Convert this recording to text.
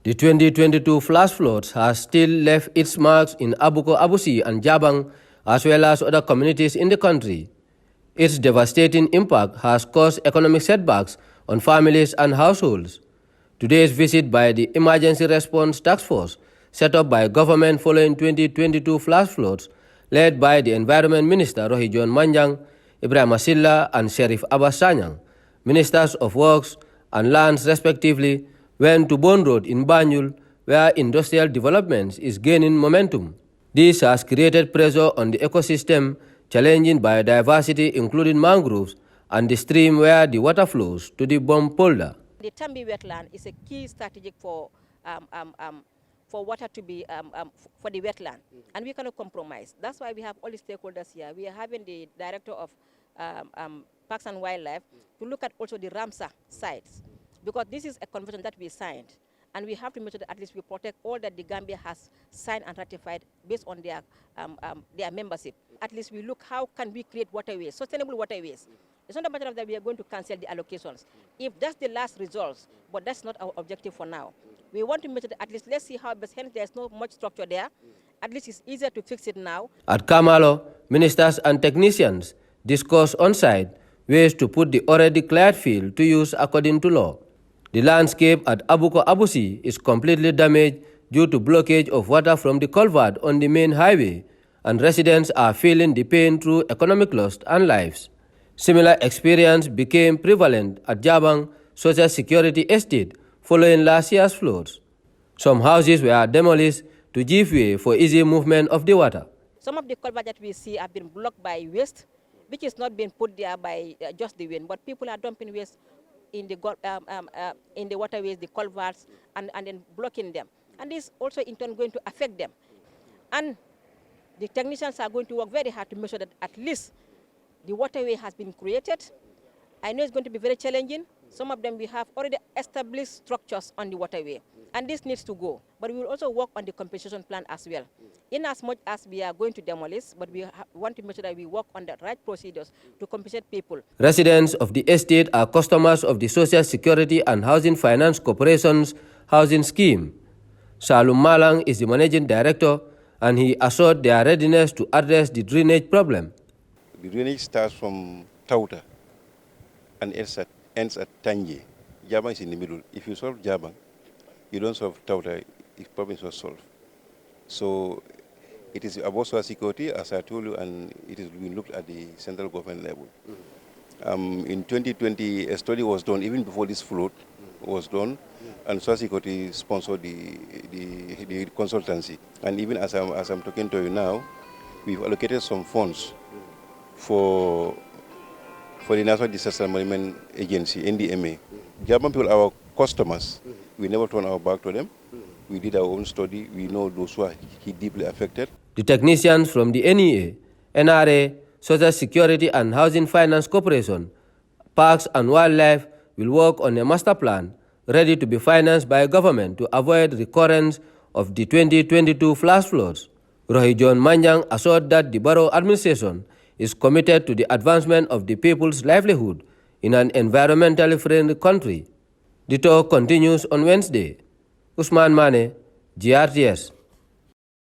The 2022 flash floods has still left its marks in Abuko, and Jabang, as well as other communities in the country. Its devastating impact has caused economic setbacks on families and households. Today's visit by the Emergency Response Task Force, set up by government following 2022 flash floods, led by the Environment Minister Rohijon Manjang, Ibrahim Asilla and Sheriff Abbas Sanyang, Ministers of Works and Lands respectively, went to Bond Road in Banjul, where industrial development is gaining momentum. This has created pressure on the ecosystem, challenging biodiversity including mangroves and the stream where the water flows to the bomb polder. The Tambi wetland is a key strategic for water to be for the wetland, and we cannot compromise. That's why we have all the stakeholders here. We are having the director of Parks and Wildlife to look at also the Ramsar sites, because this is a convention that we signed, and we have to make sure that at least we protect all that the Gambia has signed and ratified based on their membership. At least we look how can we create waterways, sustainable waterways. It's not a matter of that we are going to cancel the allocations. If that's the last result, but that's not our objective for now. We want to make sure that at least let's see how best, hence there's no much structure there. At least it's easier to fix it now. At Kamalo, ministers and technicians discuss on-site ways to put the already cleared field to use according to law. The landscape at Abuko is completely damaged due to blockage of water from the culvert on the main highway, and residents are feeling the pain through economic loss and lives. Similar experience became prevalent at Jabang Social Security Estate following last year's floods. Some houses were demolished to give way for easy movement of the water. Some of the culverts that we see have been blocked by waste, which is not being put there by just the wind, but people are dumping waste in the waterways, the culverts, and then blocking them. And this also in turn going to affect them. And the technicians are going to work very hard to make sure that at least the waterway has been created. I know it's going to be very challenging. Some of them we have already established structures on the waterway, and this needs to go. But we will also work on the compensation plan as well. In as much as we are going to demolish, but we want to make sure that we work on the right procedures to compensate people. Residents of the estate are customers of the Social Security and Housing Finance Corporation's housing scheme. Salum Malang is the managing director, and he assured their readiness to address the drainage problem. The drainage starts from Tauta and ends at Tanje. Jabang is in the middle. If you solve Jabang, you don't solve Tauta, the problem is not solved. So it is about social security, as I told you, and it is being looked at the central government level. In 2020, a study was done, even before this flood was done, and social security sponsored the consultancy. And even as I'm talking to you now, we've allocated some funds for the National Disaster Management Agency, NDMA. Jabang people are our customers. We never turn our back to them. We did our own study. We know those who are deeply affected. The technicians from the NEA, NRA, Social Security and Housing Finance Corporation, Parks and Wildlife will work on a master plan ready to be financed by government to avoid recurrence of the 2022 flash floods. Rohijon Manjang assured that the borough administration is committed to the advancement of the people's livelihood in an environmentally friendly country. The talk continues on Wednesday. Usman Mane, GRTS.